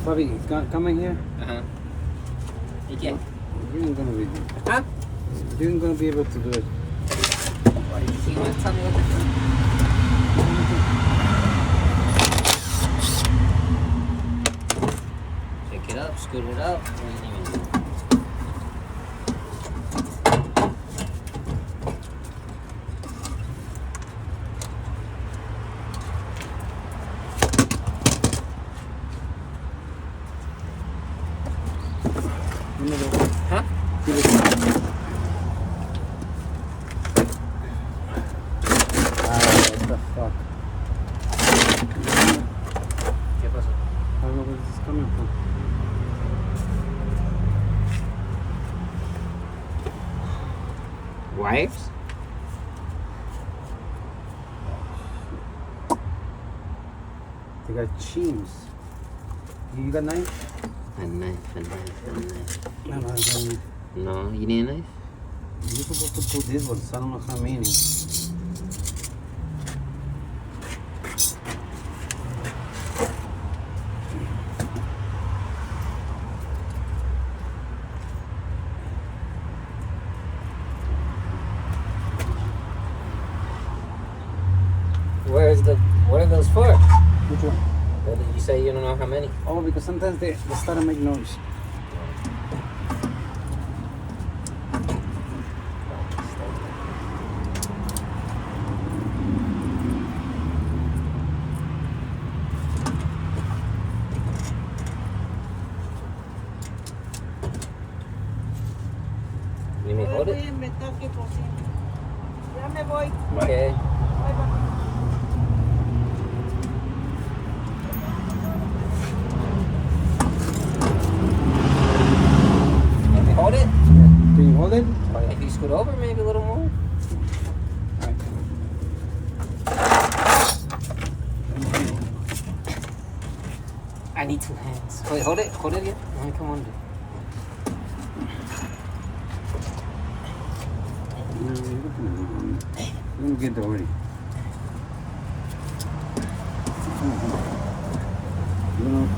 Bobby, come in here. You can't. You ain't gonna be. Huh? You ain't gonna be able to do it. Why did you want to tell me what to do? Pick it up, scoot it up. What do you even do? Huh? What the fuck? ¿Qué pasó? I don't know where this is coming from. Wipes? They got cheams. You got knife? A knife. No, No, you need a knife? you're supposed to put this one, so I don't know how many. What are those for? Which one? You say you don't know how many? Oh, because sometimes they start to make noise. You mean hold it? Voy a inventar que cocine. Ya me voy. Okay. Bye, bye. Can we hold it? Can you hold it? If you scoot over, maybe a little more. Alright. I need two hands. Wait, hold it again. Let me come under. No, let me get the ready. You know.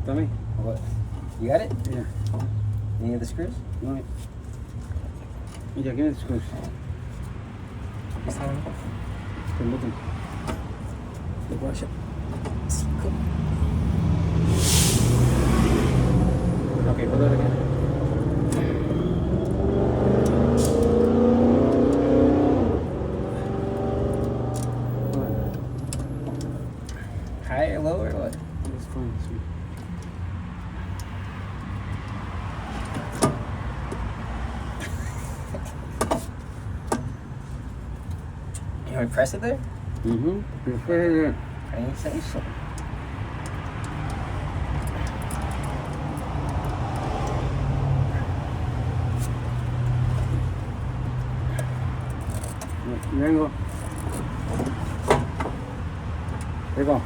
Tell me. What? You got it? Yeah. Any of the screws? No. Yeah, give me the screws. This one? Ten button. The wash it. Okay, hold it again. Higher, lower, or what? It's fine. Sweet. You want to press it there? Mm-hmm. Prefer I didn't say so. There you go. There you go.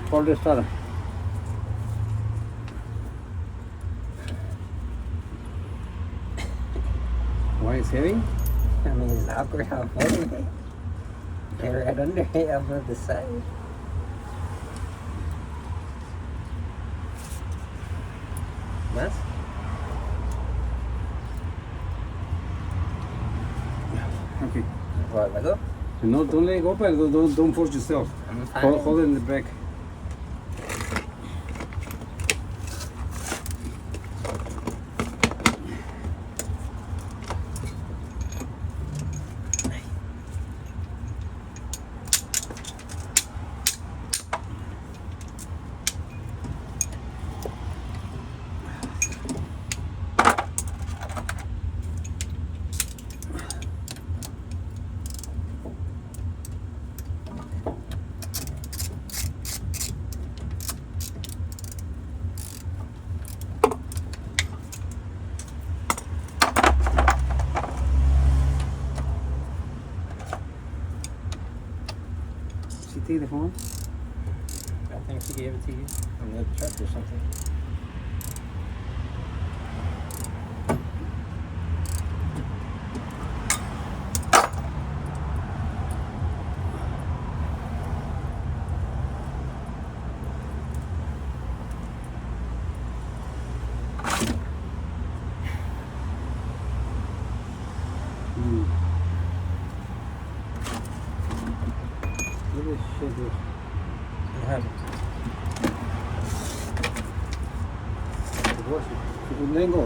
Hold the starter. Why is heavy? I mean, it's awkward how I'm holding it. You're right under it, I'm on the side. Más? Okay. What, let go? No, don't let it go, but don't force yourself. I'm fine. Hold it in the back. Auntie the phone? I think she gave it to you on the truck or something. Look at this shit. This. Lingo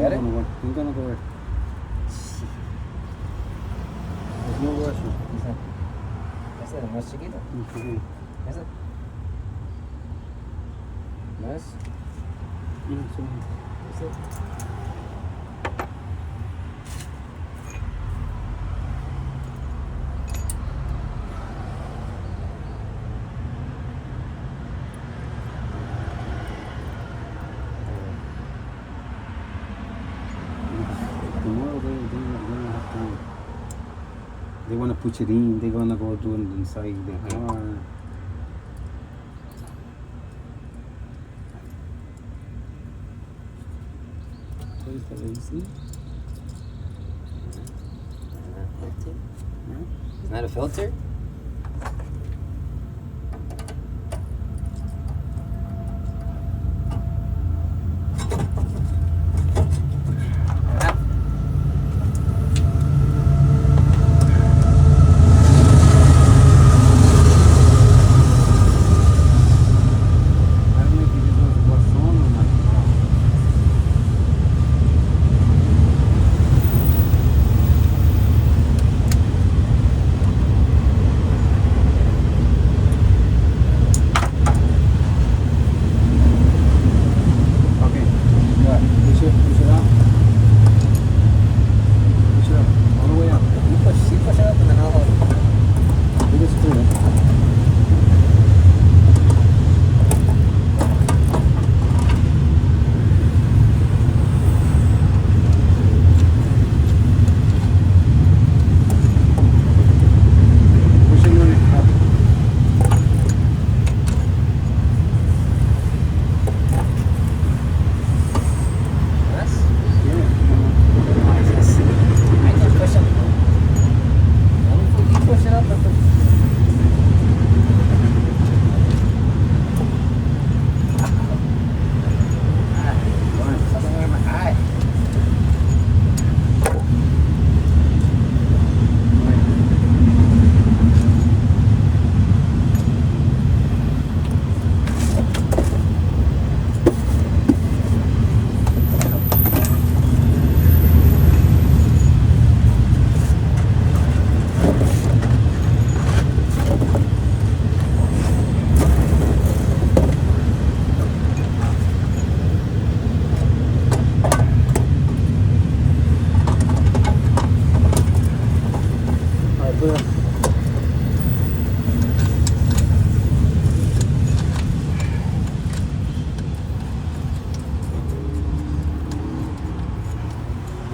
Got it? Ain't gonna go away. There's no washing. Ese es más chiquito. Okay. Ese. Más. Ese. Tomorrow they wanna put it in. They're gonna go do it inside the car. What is that? AC? It's not a filter?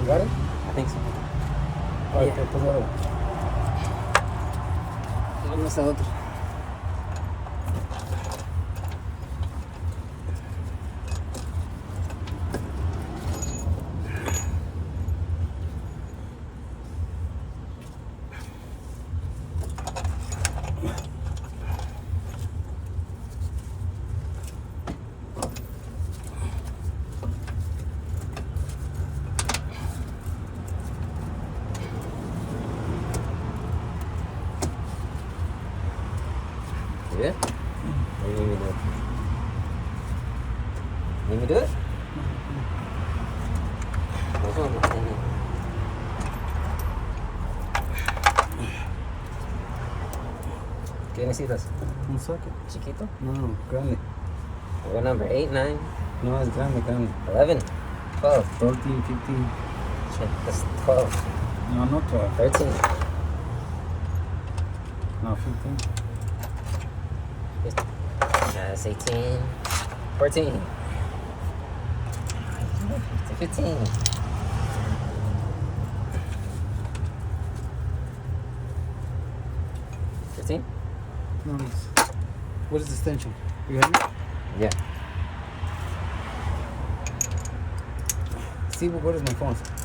You got it? I think so. Alright, Yeah. put it over. Vamos a otro. You good? Or you need me to do it? Need me to do it? Which one? ¿Qué necesitas? Un socket. ¿Chiquito? No, grande. What number? 8, 9, No, es grande. 11, 12. 13, 15. Shit, that's 12. No, not 12. 13. No, 15. That's 18. 14. 15. 15? No, what is the extension? You have it? Yeah. See, what is my phone?